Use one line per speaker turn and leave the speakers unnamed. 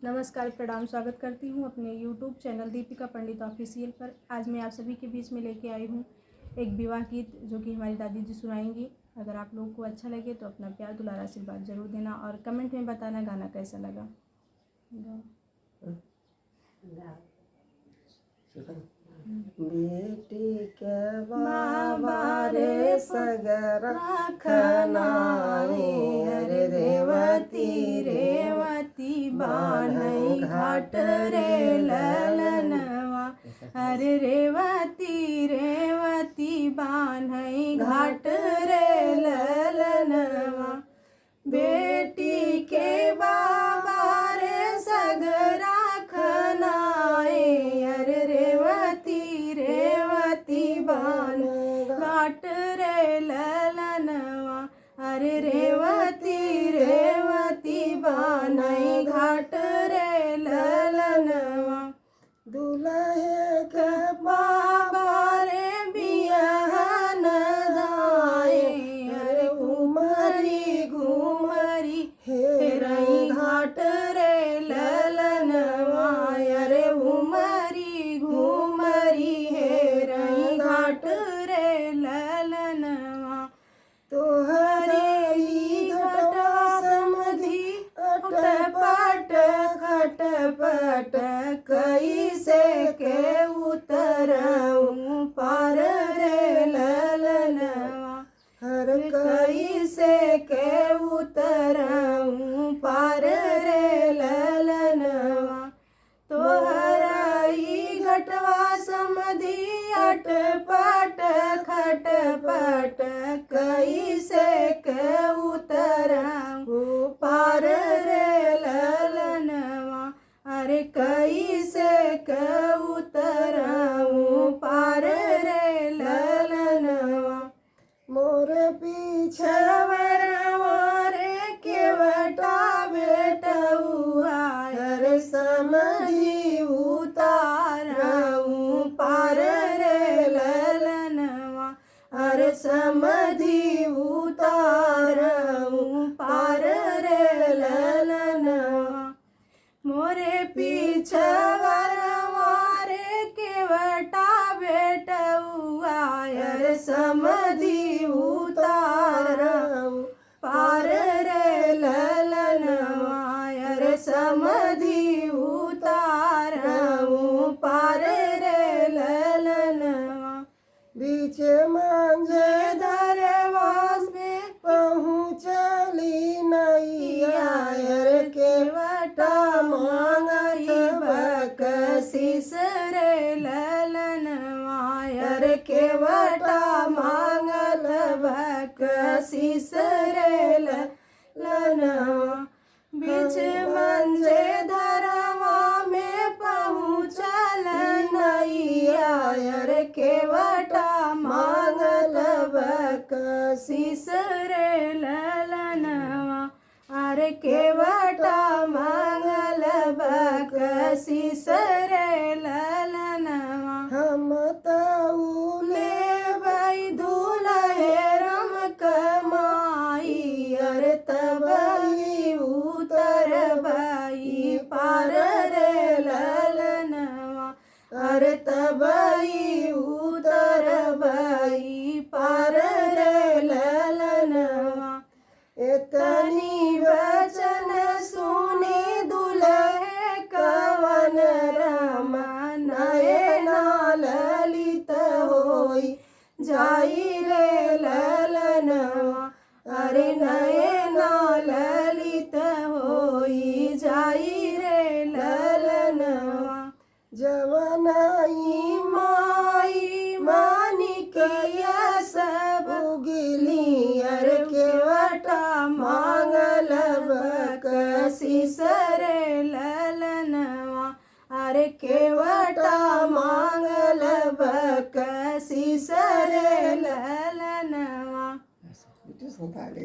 नमस्कार, प्रणाम। स्वागत करती हूँ अपने YouTube चैनल दीपिका पंडित ऑफिशियल पर। आज मैं आप सभी के बीच में लेके आई हूँ एक विवाह गीत जो कि हमारी दादी जी सुनाएंगी। अगर आप लोगों को अच्छा लगे तो अपना प्यार दुलार आशीर्वाद जरूर देना और कमेंट में बताना गाना कैसा लगा।
बेटी के बाबा रे सगरा खनाए, अरे रेवती
रेवती बान्हई घाट रे ललनवा, अरे रेवती रेवती बान्हई घाट रे ललनवा। बेटी के बाबा रे सगरा खनाए, अरे रेवती रेवती बान घाट रे ललनवा, अरे रेवती रेवती बान्हई घाट रे ललनवा।
दुल्हे के
बाबा रे बियाहन दाए, अरे घुमरी घुमरी हेरई घाट रे ललनवा, अरे घुमरी घुमरी हेरई घाट रे ललनवा।
तोहरे
ई घटा समधी अटपट खटपट कैसे के उतरऊं पार रे ललनवा,
हर
कैसे के उतरऊं पार रे ललनवा। तोहरा ई घटवा समधी अटपट खटपट कैसे के उतरऊं पार रे ललनवा, अरे कैसे के उतरऊं पार रे ललनवा।
मोर पीछे
रे केवटा बेटउआ, अरे समझी उतारऊं पार रे ललनवा, अरे समझी उतारऊं पार रे ललनवा। मोरे पीछे रे केवटा बेटउआ, अरे समझी उतारऊं पार रे ललनवा, अरे समझी उतारऊं पार रे ललनवा।
बीच मांझे
दरवास में
पहुँचली नैया, अरे
केवटा मांगई बकसीस रे ललनवा, अरे केवटा मांगल बकसीस रे ललनवा। बीच मंजे धरवा में पहुँचल नैया, अरे केवटा मांगल बकसीस रे ललनवा, अरे केवटा मांगल बकसीस रे ललनवा।
हम तऊले
लेबै दुल्हे रम कमाई, अरे तबई उतरबई पार रे ललनवा, अरे तबई उतरबई पार रे ललनवा। एतनी वचन सुनी दुल्हे कवन राम, नयना ललित होई जाई रे ललनवा, अरे नयना ललित होई जाई रे ललनवा।
जवनाई
माई मानिक सब उगली, अरे केवटा मांगल बकसीस रे ललनवा, अरे केवटा मांगल बकसीस रे ललनवा।